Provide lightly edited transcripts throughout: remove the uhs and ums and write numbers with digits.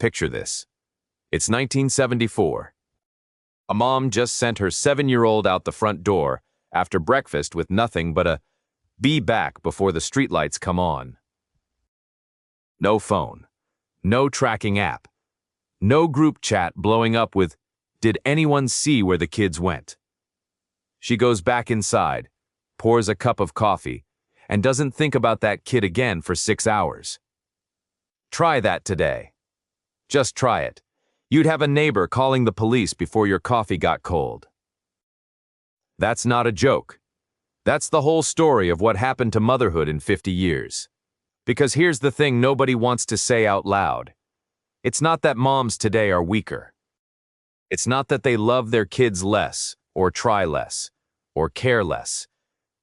Picture this. It's 1974. A mom just sent her 7-year-old out the front door after breakfast with nothing but a "be back before the streetlights come on." No phone, no tracking app, no group chat blowing up with "did anyone see where the kids went?" She goes back inside, pours a cup of coffee, and doesn't think about that kid again for 6 hours. Try that today. Just try it. You'd have a neighbor calling the police before your coffee got cold. That's not a joke. That's the whole story of what happened to motherhood in 50 years. Because here's the thing nobody wants to say out loud. It's not that moms today are weaker. It's not that they love their kids less, or try less, or care less.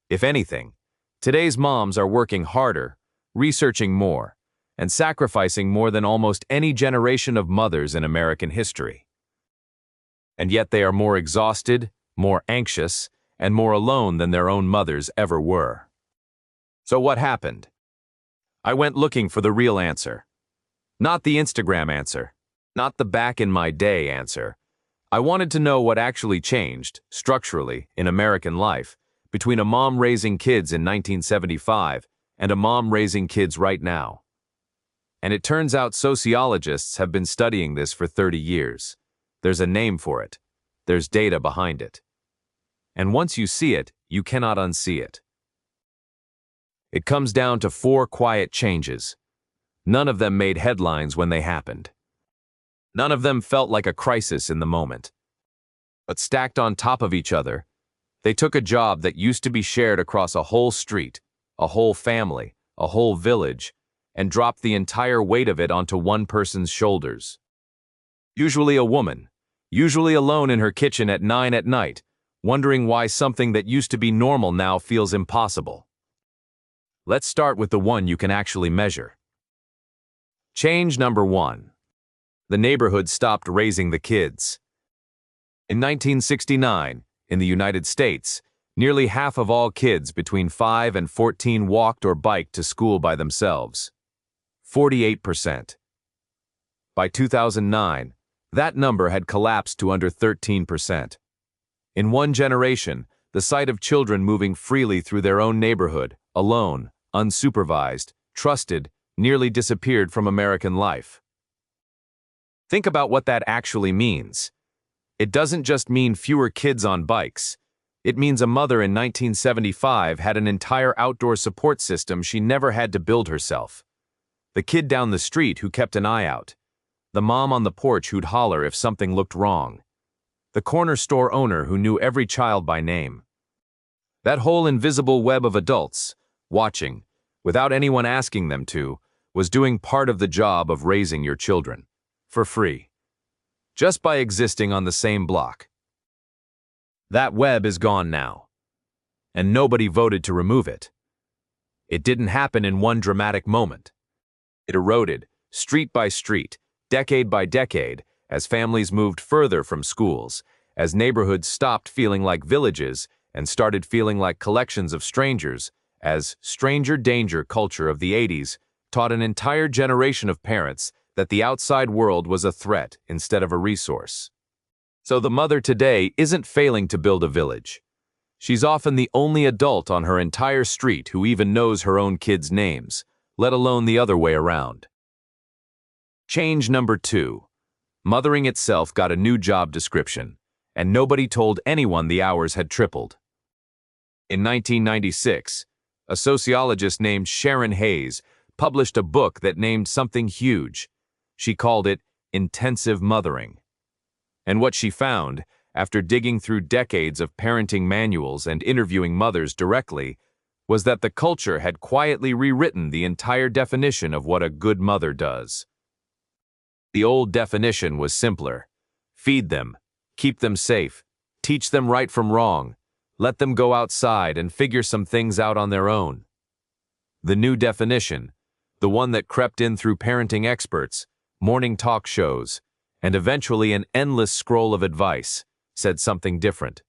If anything, today's moms are working harder, researching more, and sacrificing more than almost any generation of mothers in American history. And yet they are more exhausted, more anxious, and more alone than their own mothers ever were. So what happened? I went looking for the real answer. Not the Instagram answer, not the back in my day answer. I wanted to know what actually changed, structurally, in American life, between a mom raising kids in 1975 and a mom raising kids right now. And it turns out sociologists have been studying this for 30 years. There's a name for it. There's data behind it. And once you see it, you cannot unsee it. It comes down to 4 quiet changes. None of them made headlines when they happened. None of them felt like a crisis in the moment. But stacked on top of each other, they took a job that used to be shared across a whole street, a whole family, a whole village, and dropped the entire weight of it onto one person's shoulders. Usually a woman, usually alone in her kitchen at 9 at night, wondering why something that used to be normal now feels impossible. Let's start with the one you can actually measure. Change number 1. The neighborhood stopped raising the kids. In 1969, in the United States, nearly half of all kids between 5 and 14 walked or biked to school by themselves. 48%. By 2009, that number had collapsed to under 13%. In one generation, the sight of children moving freely through their own neighborhood, alone, unsupervised, trusted, nearly disappeared from American life. Think about what that actually means. It doesn't just mean fewer kids on bikes. It means a mother in 1975 had an entire outdoor support system she never had to build herself. The kid down the street who kept an eye out. The mom on the porch who'd holler if something looked wrong. The corner store owner who knew every child by name. That whole invisible web of adults, watching, without anyone asking them to, was doing part of the job of raising your children, for free, just by existing on the same block. That web is gone now, and nobody voted to remove it. It didn't happen in one dramatic moment. It eroded, street by street, decade by decade, as families moved further from schools, as neighborhoods stopped feeling like villages and started feeling like collections of strangers, as stranger danger culture of the 80s taught an entire generation of parents that the outside world was a threat instead of a resource. So the mother today isn't failing to build a village. She's often the only adult on her entire street who even knows her own kids' names, let alone the other way around. Change number 2. Mothering itself got a new job description, and nobody told anyone the hours had tripled. In 1996, a sociologist named Sharon Hayes published a book that named something huge. She called it intensive mothering. And what she found, after digging through decades of parenting manuals and interviewing mothers directly, was that the culture had quietly rewritten the entire definition of what a good mother does. The old definition was simpler. Feed them, keep them safe, teach them right from wrong, let them go outside and figure some things out on their own. The new definition, the one that crept in through parenting experts, morning talk shows, and eventually an endless scroll of advice, said something different.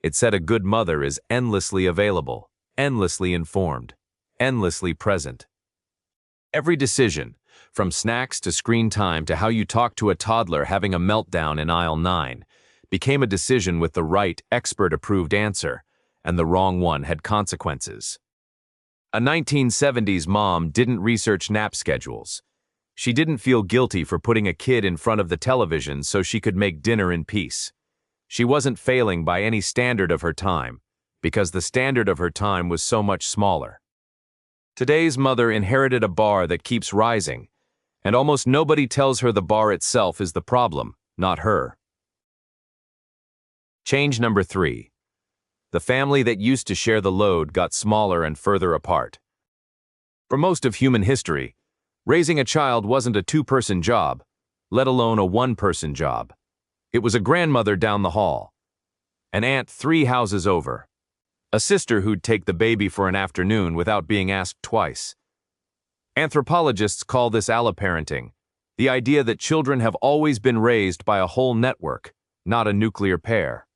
It said a good mother is endlessly available, endlessly informed, endlessly present. Every decision, From snacks to screen time to how you talk to a toddler having a meltdown in aisle 9, became a decision with the right, expert-approved answer, and the wrong one had consequences. A 1970s mom didn't research nap schedules. She didn't feel guilty for putting a kid in front of the television so she could make dinner in peace. She wasn't failing by any standard of her time, because the standard of her time was so much smaller. Today's mother inherited a bar that keeps rising, and almost nobody tells her the bar itself is the problem, not her. Change number 3. The family that used to share the load got smaller and further apart. For most of human history, raising a child wasn't a 2-person job, let alone a 1-person job. It was a grandmother down the hall, an aunt 3 houses over, a sister who'd take the baby for an afternoon without being asked twice. Anthropologists call this alloparenting, the idea that children have always been raised by a whole network, not a nuclear pair.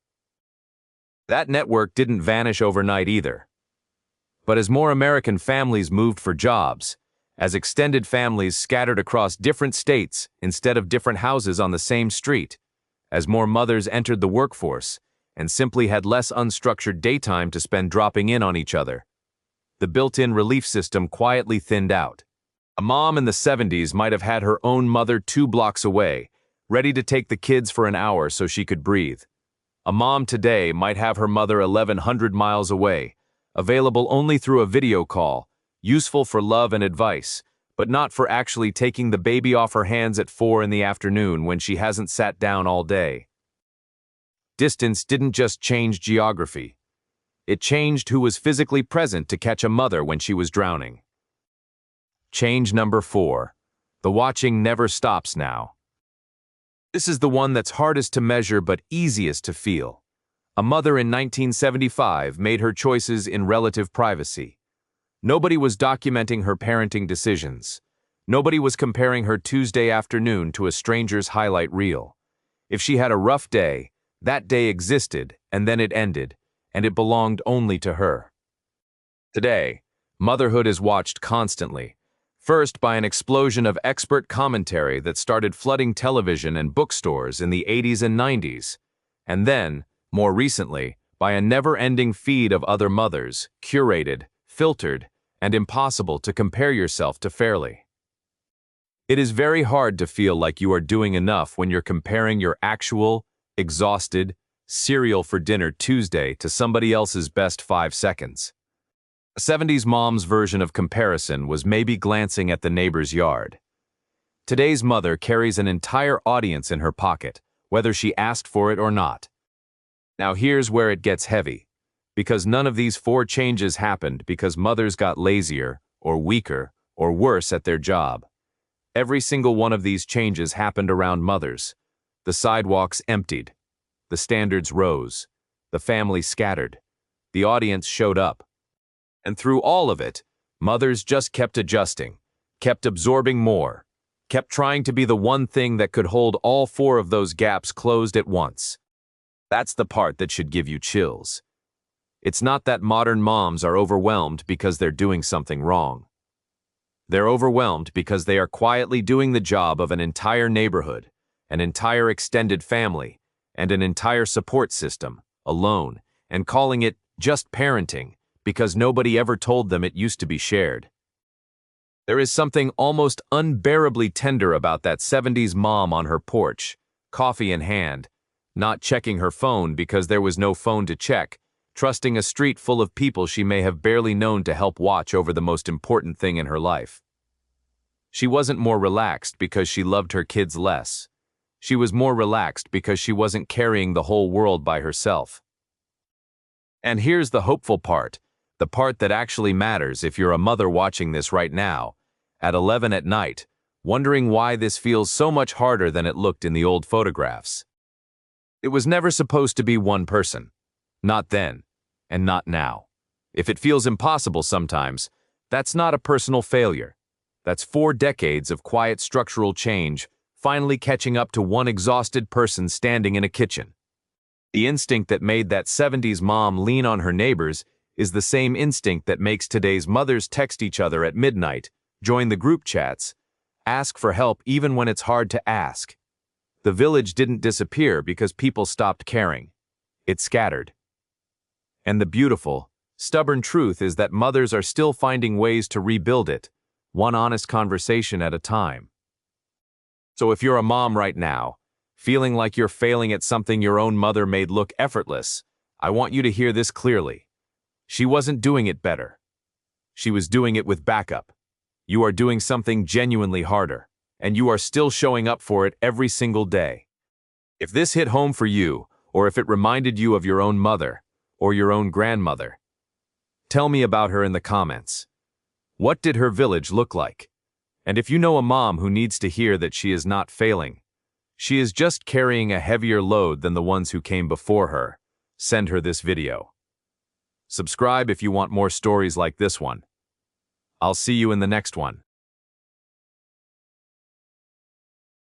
That network didn't vanish overnight either. But as more American families moved for jobs, as extended families scattered across different states instead of different houses on the same street, as more mothers entered the workforce and simply had less unstructured daytime to spend dropping in on each other, the built-in relief system quietly thinned out. A mom in the 70s might have had her own mother 2 blocks away, ready to take the kids for an hour so she could breathe. A mom today might have her mother 1,100 miles away, available only through a video call, useful for love and advice, but not for actually taking the baby off her hands at 4 in the afternoon when she hasn't sat down all day. Distance didn't just change geography. It changed who was physically present to catch a mother when she was drowning. Change number 4. The watching never stops now. This is the one that's hardest to measure but easiest to feel. A mother in 1975 made her choices in relative privacy. Nobody was documenting her parenting decisions. Nobody was comparing her Tuesday afternoon to a stranger's highlight reel. If she had a rough day, that day existed, and then it ended, and it belonged only to her. Today, motherhood is watched constantly. First by an explosion of expert commentary that started flooding television and bookstores in the 80s and 90s, and then, more recently, by a never-ending feed of other mothers, curated, filtered, and impossible to compare yourself to fairly. It is very hard to feel like you are doing enough when you're comparing your actual, exhausted, cereal for dinner Tuesday to somebody else's best 5 seconds. A 70s mom's version of comparison was maybe glancing at the neighbor's yard. Today's mother carries an entire audience in her pocket, whether she asked for it or not. Now here's where it gets heavy, because none of these 4 changes happened because mothers got lazier, or weaker, or worse at their job. Every single one of these changes happened around mothers. The sidewalks emptied. The standards rose. The family scattered. The audience showed up. And through all of it, mothers just kept adjusting, kept absorbing more, kept trying to be the one thing that could hold all 4 of those gaps closed at once. That's the part that should give you chills. It's not that modern moms are overwhelmed because they're doing something wrong. They're overwhelmed because they are quietly doing the job of an entire neighborhood, an entire extended family, and an entire support system, alone, and calling it just parenting, because nobody ever told them it used to be shared. There is something almost unbearably tender about that 70s mom on her porch, coffee in hand, not checking her phone because there was no phone to check, trusting a street full of people she may have barely known to help watch over the most important thing in her life. She wasn't more relaxed because she loved her kids less. She was more relaxed because she wasn't carrying the whole world by herself. And here's the hopeful part. The part that actually matters if you're a mother watching this right now, at 11 at night, wondering why this feels so much harder than it looked in the old photographs. It was never supposed to be one person. Not then, and not now. If it feels impossible sometimes, that's not a personal failure. That's 4 decades of quiet structural change finally catching up to one exhausted person standing in a kitchen. The instinct that made that 70s mom lean on her neighbors is the same instinct that makes today's mothers text each other at midnight, join the group chats, Ask for help even when it's hard to ask. The village didn't disappear because people stopped caring. It scattered. And the beautiful, stubborn truth is that mothers are still finding ways to rebuild it, one honest conversation at a time. So if you're a mom right now, feeling like you're failing at something your own mother made look effortless, I want you to hear this clearly. She wasn't doing it better. She was doing it with backup. You are doing something genuinely harder, and you are still showing up for it every single day. If this hit home for you, or if it reminded you of your own mother, or your own grandmother, tell me about her in the comments. What did her village look like? And if you know a mom who needs to hear that she is not failing, she is just carrying a heavier load than the ones who came before her, send her this video. Subscribe if you want more stories like this one. I'll see you in the next one.